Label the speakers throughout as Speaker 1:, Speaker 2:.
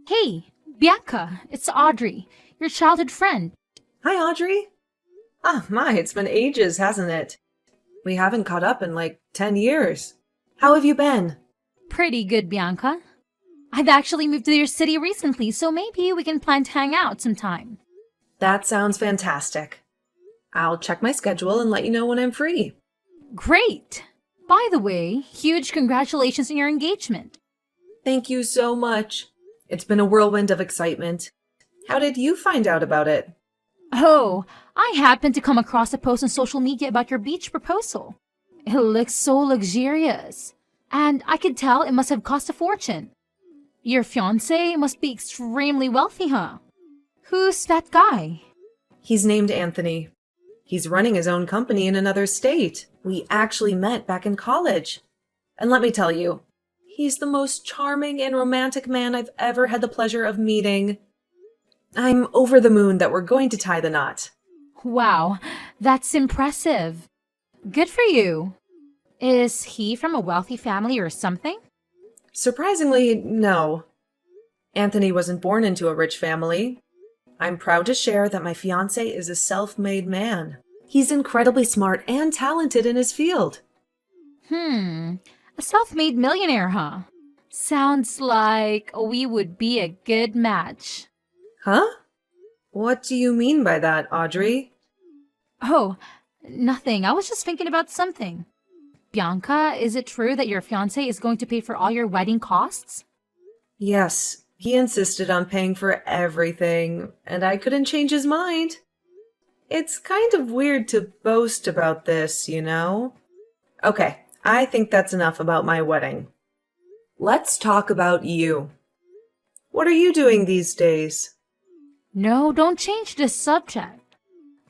Speaker 1: Hey, Bianca, it's Audrey, your childhood friend.
Speaker 2: Hi, Audrey. It's been ages, hasn't it? We haven't caught up in like 10 years. How have you been?
Speaker 1: Pretty good, Bianca. I've actually moved to your city recently, so maybe we can plan to hang out sometime.
Speaker 2: That sounds fantastic. I'll check my schedule and let you know when I'm free.
Speaker 1: Great! By the way, huge congratulations on your engagement.
Speaker 2: Thank you so much. It's been a whirlwind of excitement. How did you find out about it?
Speaker 1: Oh, I happened to come across a post on social media about your beach proposal. It looks so luxurious, and I could tell it must have cost a fortune. Your fiancé must be extremely wealthy, huh? Who's that guy?
Speaker 2: He's named Anthony. He's running his own company in another state. We actually met back in college. And let me tell you, he's the most charming and romantic man I've ever had the pleasure of meeting. I'm over the moon that we're going to tie the knot.
Speaker 1: Wow, that's impressive. Good for you. Is he from a wealthy family or something?
Speaker 2: Surprisingly, no. Anthony wasn't born into a rich family. I'm proud to share that my fiancé is a self-made man. He's incredibly smart and talented in his field.
Speaker 1: A self-made millionaire, huh? Sounds like we would be a good match.
Speaker 2: Huh? What do you mean by that, Audrey?
Speaker 1: Oh, nothing. I was just thinking about something. Bianca, is it true that your fiancé is going to pay for all your wedding costs?
Speaker 2: Yes, he insisted on paying for everything, and I couldn't change his mind. It's kind of weird to boast about this, you know? Okay, I think that's enough about my wedding. Let's talk about you. What are you doing these days?
Speaker 1: No, don't change the subject.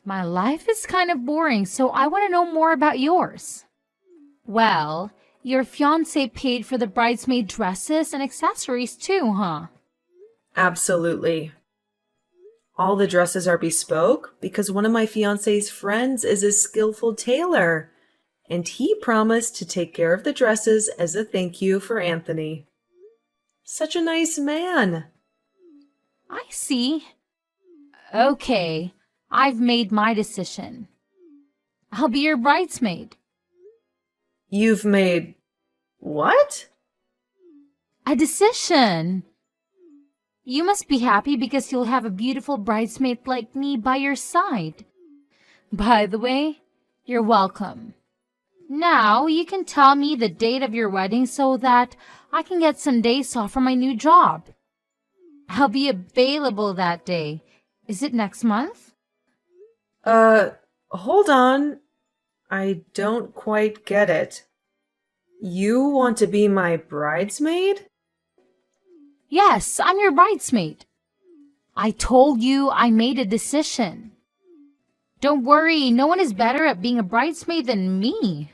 Speaker 1: My life is kind of boring, so I want to know more about yours. Well, your fiancé paid for the bridesmaid dresses and accessories too, huh?
Speaker 2: Absolutely. All the dresses are bespoke because one of my fiancé's friends is a skillful tailor, and he promised to take care of the dresses as a thank you for Anthony. Such a nice man.
Speaker 1: I see. Okay, I've made my decision. I'll be your bridesmaid.
Speaker 2: You've made what?
Speaker 1: A decision. You must be happy because you'll have a beautiful bridesmaid like me by your side. By the way, you're welcome. Now you can tell me the date of your wedding so that I can get some days off from my new job. I'll be available that day. Is it next month?
Speaker 2: Hold on. I don't quite get it. You want to be my bridesmaid?
Speaker 1: Yes, I'm your bridesmaid. I told you I made a decision. Don't worry, no one is better at being a bridesmaid than me.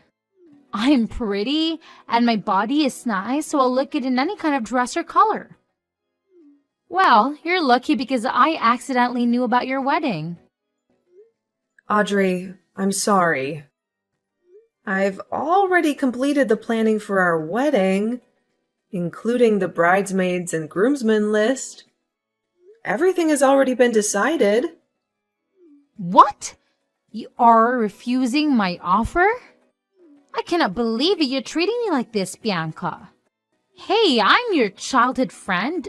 Speaker 1: I'm pretty and my body is nice, so I'll look good in any kind of dress or color. Well, you're lucky because I accidentally knew about your wedding.
Speaker 2: Audrey, I'm sorry. I've already completed the planning for our wedding, including the bridesmaids and groomsmen list. Everything has already been decided.
Speaker 1: What? You are refusing my offer? I cannot believe it. You're treating me like this, Bianca. Hey, I'm your childhood friend.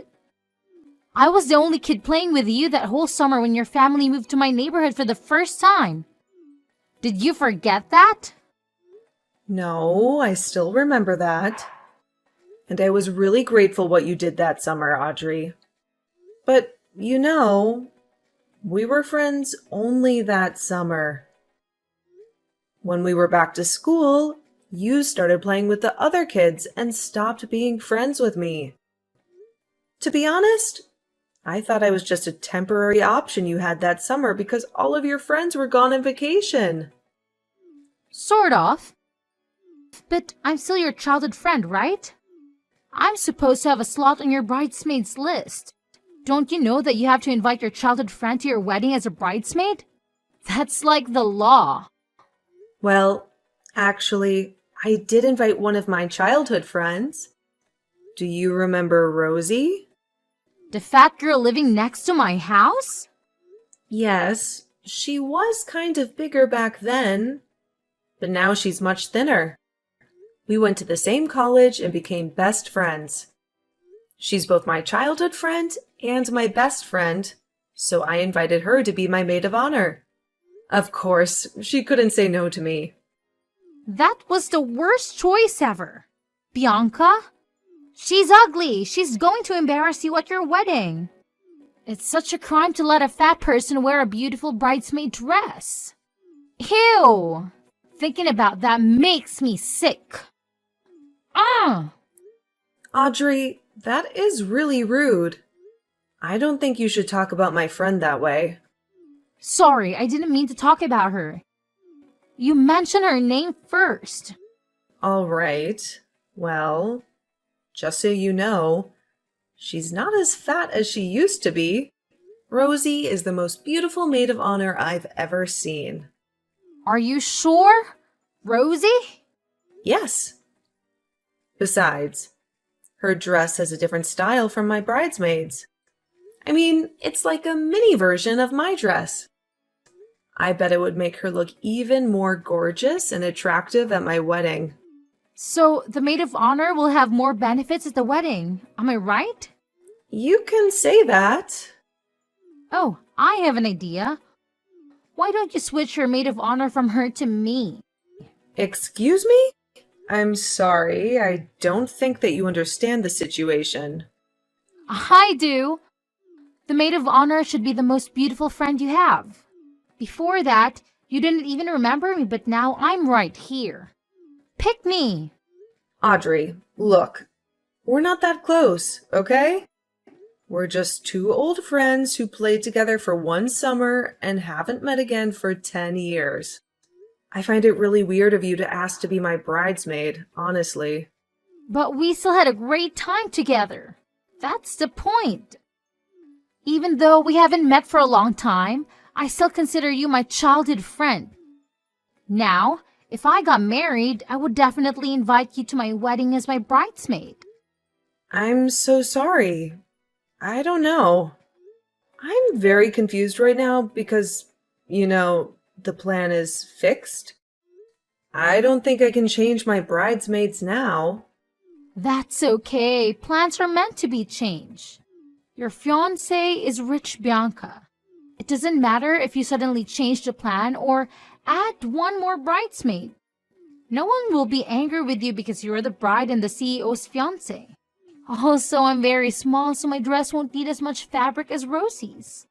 Speaker 1: I was the only kid playing with you that whole summer when your family moved to my neighborhood for the first time. Did you forget that?
Speaker 2: No, I still remember that. And I was really grateful what you did that summer, Audrey. But, you know, we were friends only that summer. When we were back to school, you started playing with the other kids and stopped being friends with me. To be honest, I thought I was just a temporary option you had that summer because all of your friends were gone on vacation.
Speaker 1: Sort of. But I'm still your childhood friend, right? I'm supposed to have a slot on your bridesmaids list. Don't you know that you have to invite your childhood friend to your wedding as a bridesmaid? That's like the law.
Speaker 2: Well, actually, I did invite one of my childhood friends. Do you remember Rosie?
Speaker 1: The fat girl living next to my house?
Speaker 2: Yes, she was kind of bigger back then, but now she's much thinner. We went to the same college and became best friends. She's both my childhood friend and my best friend, so I invited her to be my maid of honor. Of course, she couldn't say no to me.
Speaker 1: That was the worst choice ever. Bianca? She's ugly. She's going to embarrass you at your wedding. It's such a crime to let a fat person wear a beautiful bridesmaid dress. Ew! Thinking about that makes me sick.
Speaker 2: Audrey, that is really rude. I don't think you should talk about my friend that way.
Speaker 1: Sorry, I didn't mean to talk about her. You mentioned her name first.
Speaker 2: All right. Well, just so you know, she's not as fat as she used to be. Rosie is the most beautiful maid of honor I've ever seen.
Speaker 1: Are you sure? Rosie?
Speaker 2: Yes. Besides, her dress has a different style from my bridesmaids. I mean, it's like a mini version of my dress. I bet it would make her look even more gorgeous and attractive at my wedding.
Speaker 1: So the maid of honor will have more benefits at the wedding. Am I right?
Speaker 2: You can say that.
Speaker 1: Oh, I have an idea. Why don't you switch your maid of honor from her to me?
Speaker 2: Excuse me? I'm sorry, I don't think that you understand the situation.
Speaker 1: I do. The maid of honor should be the most beautiful friend you have. Before that, you didn't even remember me, but now I'm right here. Pick me.
Speaker 2: Audrey, look, we're not that close, okay? We're just two old friends who played together for one summer and haven't met again for 10 years. I find it really weird of you to ask to be my bridesmaid, honestly.
Speaker 1: But we still had a great time together. That's the point. Even though we haven't met for a long time, I still consider you my childhood friend. Now, if I got married, I would definitely invite you to my wedding as my bridesmaid.
Speaker 2: I'm so sorry. I don't know. I'm very confused right now because, the plan is fixed. I don't think I can change my bridesmaids now.
Speaker 1: That's okay. Plans are meant to be changed. Your fiancé is rich, Bianca. It doesn't matter if you suddenly change the plan or add one more bridesmaid. No one will be angry with you because you're the bride and the CEO's fiancé. Also, I'm very small, so my dress won't need as much fabric as Rosie's.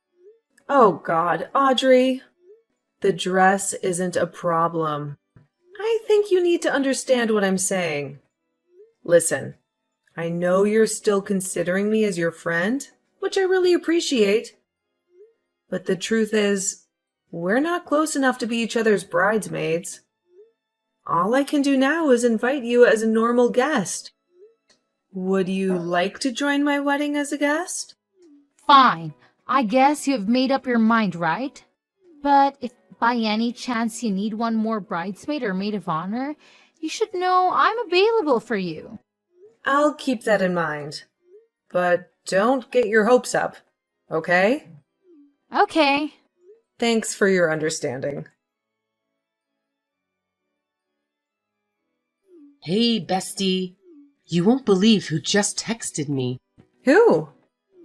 Speaker 2: Oh God, Audrey. The dress isn't a problem. I think you need to understand what I'm saying. Listen, I know you're still considering me as your friend, which I really appreciate. But the truth is, we're not close enough to be each other's bridesmaids. All I can do now is invite you as a normal guest. Would you like to join my wedding as a guest?
Speaker 1: Fine. I guess you've made up your mind, right? But if by any chance you need one more bridesmaid or maid of honor, you should know I'm available for you.
Speaker 2: I'll keep that in mind. But don't get your hopes up, okay?
Speaker 1: Okay.
Speaker 2: Thanks for your understanding.
Speaker 3: Hey, bestie. You won't believe who just texted me.
Speaker 2: Who?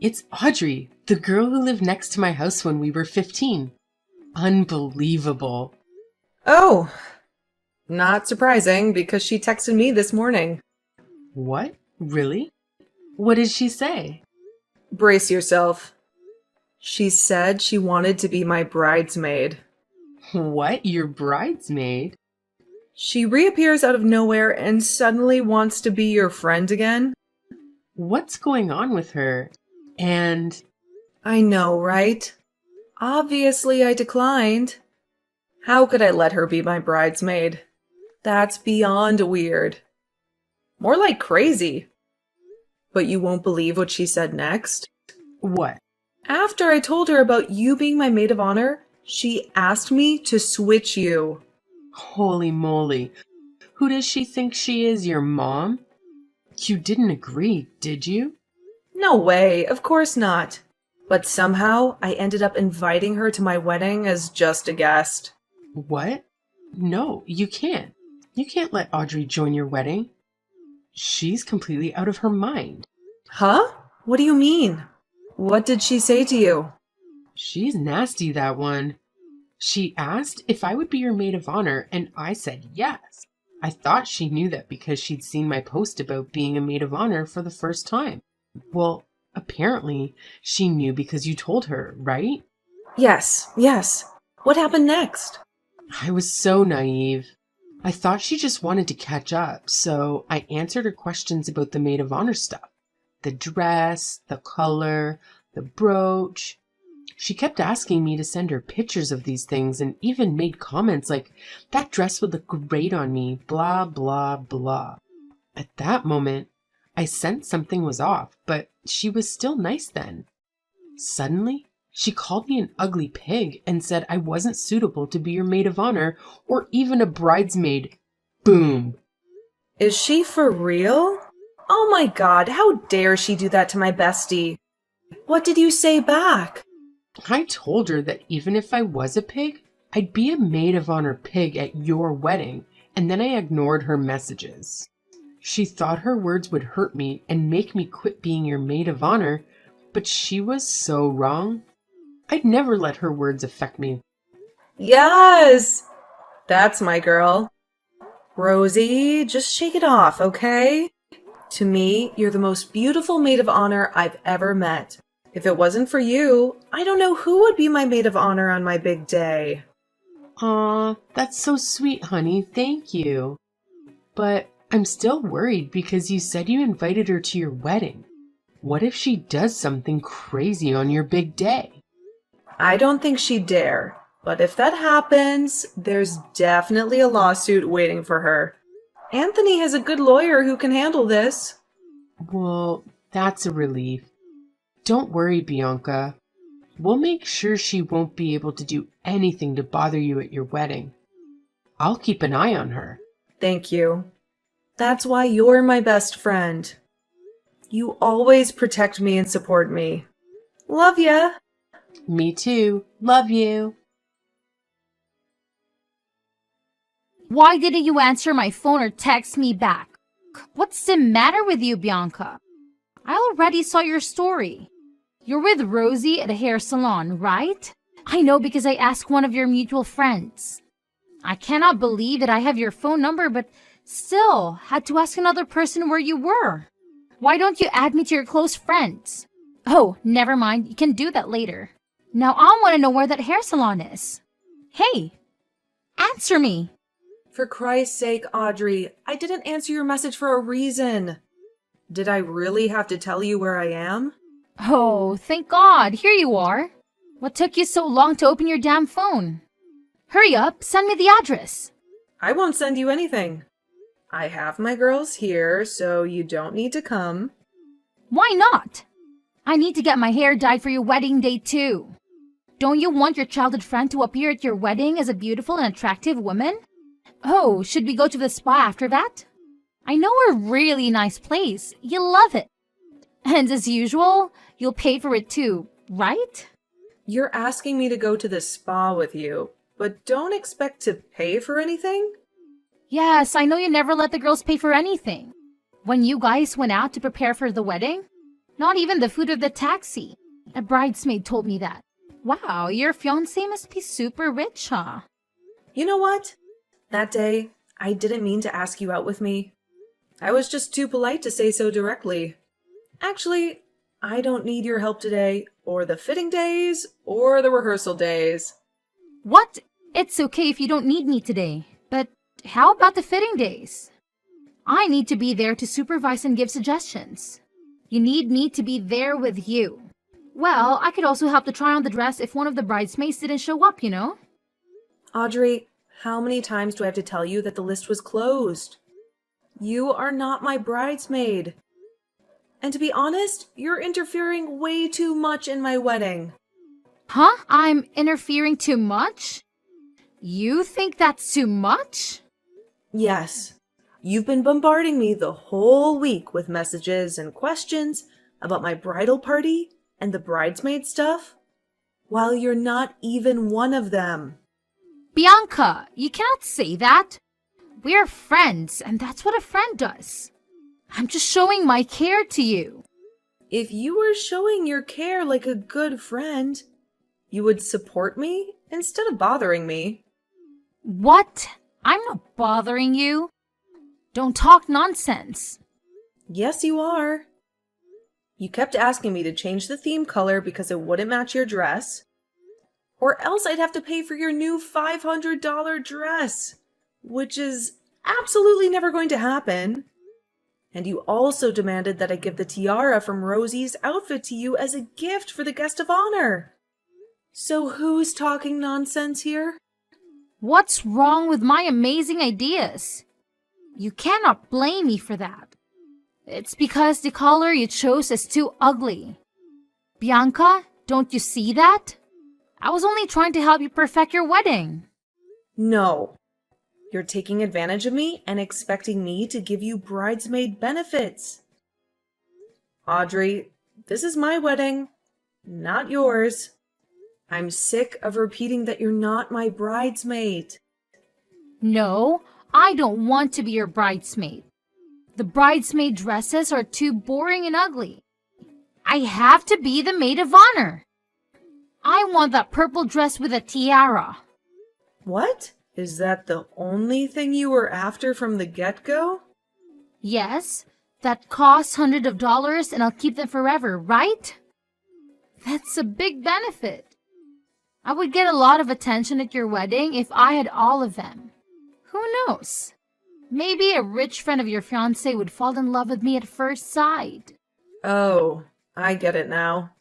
Speaker 3: It's Audrey, the girl who lived next to my house when we were 15. Unbelievable.
Speaker 2: Oh, not surprising because she texted me this morning.
Speaker 3: What? Really? What did she say?
Speaker 2: Brace yourself. She said she wanted to be my bridesmaid.
Speaker 3: What? Your bridesmaid?
Speaker 2: She reappears out of nowhere and suddenly wants to be your friend again.
Speaker 3: What's going on with her? And...
Speaker 2: I know, right? Obviously, I declined. How could I let her be my bridesmaid? That's beyond weird. More like crazy. But you won't believe what she said next.
Speaker 3: What?
Speaker 2: After I told her about you being my maid of honor, she asked me to switch you.
Speaker 3: Holy moly. Who does she think she is, your mom? You didn't agree, did you?
Speaker 2: No way, of course not. But somehow I ended up inviting her to my wedding as just a guest.
Speaker 3: What? No, you can't. You can't let Audrey join your wedding. She's completely out of her mind.
Speaker 2: Huh? What do you mean? What did she say to you?
Speaker 3: She's nasty, that one. She asked if I would be your maid of honor, and I said yes. I thought she knew that because she'd seen my post about being a maid of honor for the first time. Well, apparently she knew because you told her, right?
Speaker 2: Yes. What happened next?
Speaker 3: I was so naive. I thought she just wanted to catch up, so I answered her questions about the maid of honor stuff. The dress, the color, the brooch. She kept asking me to send her pictures of these things and even made comments like, that dress would look great on me, blah, blah, blah. At that moment, I sensed something was off, but she was still nice then. Suddenly, she called me an ugly pig and said I wasn't suitable to be your maid of honor or even a bridesmaid. Boom.
Speaker 2: Is she for real? Oh my god, how dare she do that to my bestie? What did you say back?
Speaker 3: I told her that even if I was a pig, I'd be a maid of honor pig at your wedding, and then I ignored her messages. She thought her words would hurt me and make me quit being your maid of honor, but she was so wrong. I'd never let her words affect me.
Speaker 2: Yes! That's my girl. Rosie, just shake it off, okay? To me, you're the most beautiful maid of honor I've ever met. If it wasn't for you, I don't know who would be my maid of honor on my big day.
Speaker 3: Aw, that's so sweet, honey. Thank you. But I'm still worried because you said you invited her to your wedding. What if she does something crazy on your big day?
Speaker 2: I don't think she'd dare, but if that happens, there's definitely a lawsuit waiting for her. Anthony has a good lawyer who can handle this.
Speaker 3: Well, that's a relief. Don't worry, Bianca. We'll make sure she won't be able to do anything to bother you at your wedding. I'll keep an eye on her.
Speaker 2: Thank you. That's why you're my best friend. You always protect me and support me. Love ya.
Speaker 3: Me too. Love you.
Speaker 1: Why didn't you answer my phone or text me back? What's the matter with you, Bianca? I already saw your story. You're with Rosie at a hair salon, right? I know because I asked one of your mutual friends. I cannot believe that I have your phone number, but still had to ask another person where you were. Why don't you add me to your close friends? Oh, never mind. You can do that later. Now I want to know where that hair salon is. Hey, answer me.
Speaker 2: For Christ's sake, Audrey, I didn't answer your message for a reason. Did I really have to tell you where I am?
Speaker 1: Oh, thank God. Here you are. What took you so long to open your damn phone? Hurry up, send me the address.
Speaker 2: I won't send you anything. I have my girls here, so you don't need to come.
Speaker 1: Why not? I need to get my hair dyed for your wedding day too. Don't you want your childhood friend to appear at your wedding as a beautiful and attractive woman? Oh, should we go to the spa after that? I know a really nice place. You'll love it. And as usual, you'll pay for it too, right?
Speaker 2: You're asking me to go to the spa with you, but don't expect to pay for anything?
Speaker 1: Yes, I know you never let the girls pay for anything. When you guys went out to prepare for the wedding, not even the food or the taxi. A bridesmaid told me that. Wow, your fiancé must be super rich, huh?
Speaker 2: You know what? That day, I didn't mean to ask you out with me. I was just too polite to say so directly. Actually, I don't need your help today, or the fitting days, or the rehearsal days.
Speaker 1: What? It's okay if you don't need me today, but how about the fitting days? I need to be there to supervise and give suggestions. You need me to be there with you. Well, I could also help to try on the dress if one of the bridesmaids didn't show up, you know?
Speaker 2: Audrey, how many times do I have to tell you that the list was closed? You are not my bridesmaid. And to be honest, you're interfering way too much in my wedding.
Speaker 1: Huh? I'm interfering too much? You think that's too much?
Speaker 2: Yes. You've been bombarding me the whole week with messages and questions, about my bridal party and the bridesmaid stuff, while you're not even one of them.
Speaker 1: Bianca, you cannot say that. We are friends, and that's what a friend does. I'm just showing my care to you.
Speaker 2: If you were showing your care like a good friend, you would support me instead of bothering me.
Speaker 1: What? I'm not bothering you. Don't talk nonsense.
Speaker 2: Yes, you are. You kept asking me to change the theme color because it wouldn't match your dress, or else I'd have to pay for your new $500 dress, which is absolutely never going to happen. And you also demanded that I give the tiara from Rosie's outfit to you as a gift for the guest of honor. So who's talking nonsense here?
Speaker 1: What's wrong with my amazing ideas? You cannot blame me for that. It's because the color you chose is too ugly. Bianca, don't you see that? I was only trying to help you perfect your wedding.
Speaker 2: No. You're taking advantage of me and expecting me to give you bridesmaid benefits. Audrey, this is my wedding, not yours. I'm sick of repeating that you're not my bridesmaid.
Speaker 1: No, I don't want to be your bridesmaid. The bridesmaid dresses are too boring and ugly. I have to be the maid of honor. I want that purple dress with a tiara.
Speaker 2: What? Is that the only thing you were after from the get-go?
Speaker 1: Yes, that costs hundreds of dollars and I'll keep them forever, right? That's a big benefit. I would get a lot of attention at your wedding if I had all of them. Who knows? Maybe a rich friend of your fiancé would fall in love with me at first sight.
Speaker 2: Oh, I get it now.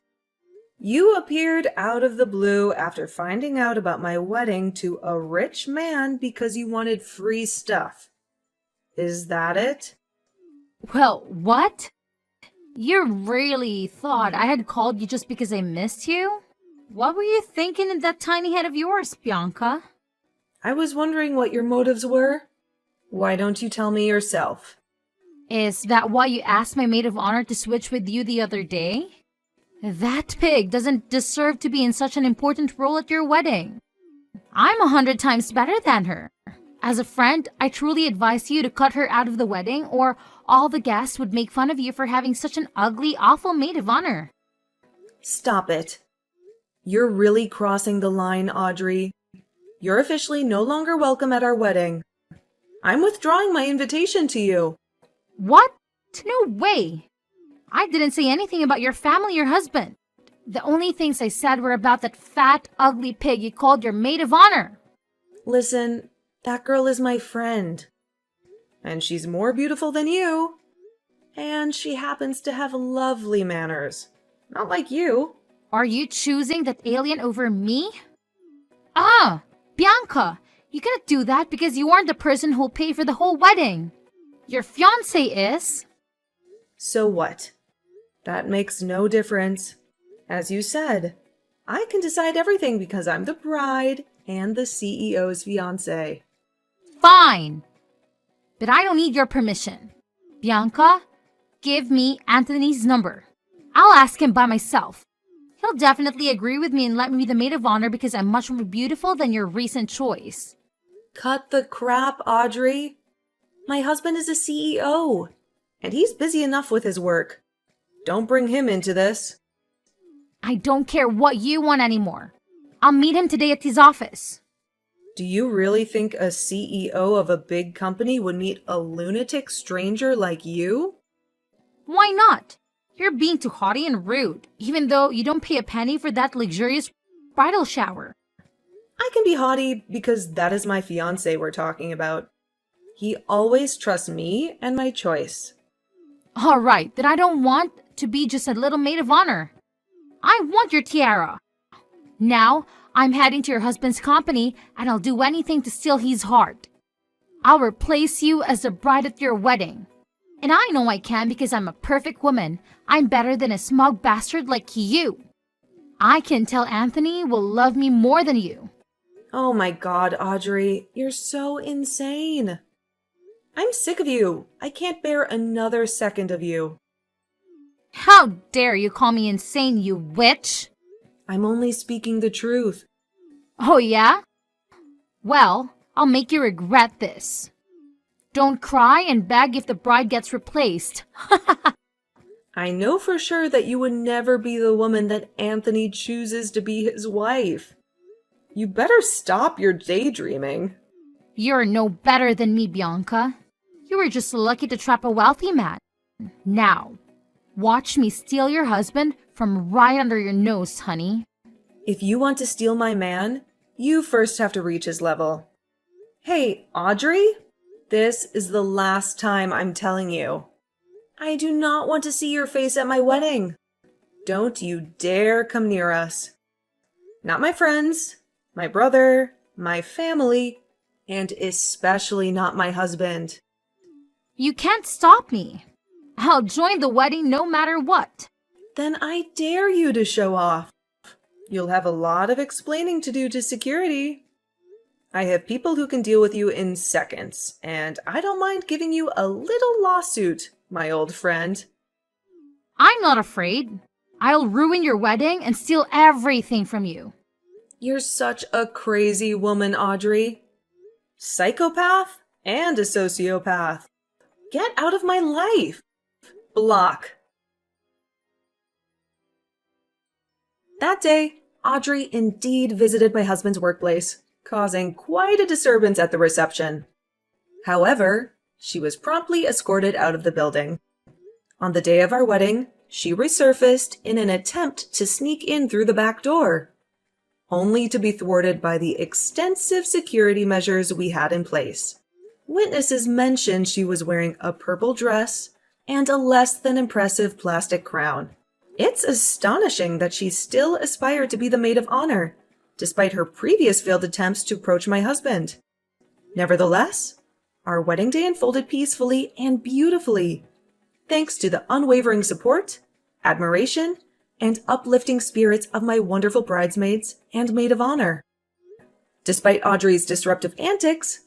Speaker 2: You appeared out of the blue after finding out about my wedding to a rich man because you wanted free stuff. Is that it?
Speaker 1: Well, what? You really thought I had called you just because I missed you? What were you thinking in that tiny head of yours, Bianca?
Speaker 2: I was wondering what your motives were. Why don't you tell me yourself?
Speaker 1: Is that why you asked my maid of honor to switch with you the other day? That pig doesn't deserve to be in such an important role at your wedding. I'm 100 times better than her. As a friend, I truly advise you to cut her out of the wedding, or all the guests would make fun of you for having such an ugly, awful maid of honor.
Speaker 2: Stop it. You're really crossing the line, Audrey. You're officially no longer welcome at our wedding. I'm withdrawing my invitation to you.
Speaker 1: What? No way. I didn't say anything about your family or husband. The only things I said were about that fat, ugly pig you called your maid of honor.
Speaker 2: Listen, that girl is my friend. And she's more beautiful than you. And she happens to have lovely manners. Not like you.
Speaker 1: Are you choosing that alien over me? Ah, Bianca, you cannot do that because you aren't the person who'll pay for the whole wedding. Your fiancé is.
Speaker 2: So what? That makes no difference. As you said, I can decide everything because I'm the bride and the CEO's fiancé.
Speaker 1: Fine. But I don't need your permission. Bianca, give me Anthony's number. I'll ask him by myself. He'll definitely agree with me and let me be the maid of honor because I'm much more beautiful than your recent choice.
Speaker 2: Cut the crap, Audrey. My husband is a CEO, and he's busy enough with his work. Don't bring him into this.
Speaker 1: I don't care what you want anymore. I'll meet him today at his office.
Speaker 2: Do you really think a CEO of a big company would meet a lunatic stranger like you?
Speaker 1: Why not? You're being too haughty and rude, even though you don't pay a penny for that luxurious bridal shower.
Speaker 2: I can be haughty because that is my fiancé we're talking about. He always trusts me and my choice.
Speaker 1: All right, then I don't want to be just a little maid of honor. I want your tiara. Now, I'm heading to your husband's company, and I'll do anything to steal his heart. I'll replace you as the bride at your wedding. And I know I can because I'm a perfect woman. I'm better than a smug bastard like you. I can tell Anthony will love me more than you.
Speaker 2: Oh my God, Audrey, you're so insane. I'm sick of you. I can't bear another second of you.
Speaker 1: How dare you call me insane, you witch?
Speaker 2: I'm only speaking the truth.
Speaker 1: Oh, yeah? Well, I'll make you regret this. Don't cry and beg if the bride gets replaced.
Speaker 2: I know for sure that you would never be the woman that Anthony chooses to be his wife. You better stop your daydreaming.
Speaker 1: You're no better than me, Bianca. You were just lucky to trap a wealthy man. Now, watch me steal your husband from right under your nose, honey.
Speaker 2: If you want to steal my man, you first have to reach his level. Hey, Audrey? This is the last time I'm telling you. I do not want to see your face at my wedding. Don't you dare come near us. Not my friends, my brother, my family, and especially not my husband.
Speaker 1: You can't stop me. I'll join the wedding no matter what.
Speaker 2: Then I dare you to show off. You'll have a lot of explaining to do to security. I have people who can deal with you in seconds, and I don't mind giving you a little lawsuit, my old friend.
Speaker 1: I'm not afraid. I'll ruin your wedding and steal everything from you.
Speaker 2: You're such a crazy woman, Audrey. Psychopath and a sociopath. Get out of my life. Block. That day, Audrey indeed visited my husband's workplace, causing quite a disturbance at the reception. However, she was promptly escorted out of the building. On the day of our wedding, she resurfaced in an attempt to sneak in through the back door, only to be thwarted by the extensive security measures we had in place. Witnesses mentioned she was wearing a purple dress and a less than impressive plastic crown. It's astonishing that she still aspired to be the maid of honor, despite her previous failed attempts to approach my husband. Nevertheless, our wedding day unfolded peacefully and beautifully, thanks to the unwavering support, admiration, and uplifting spirits of my wonderful bridesmaids and maid of honor. Despite Audrey's disruptive antics,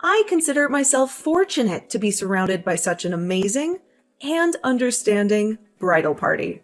Speaker 2: I consider myself fortunate to be surrounded by such an amazing and understanding bridal party.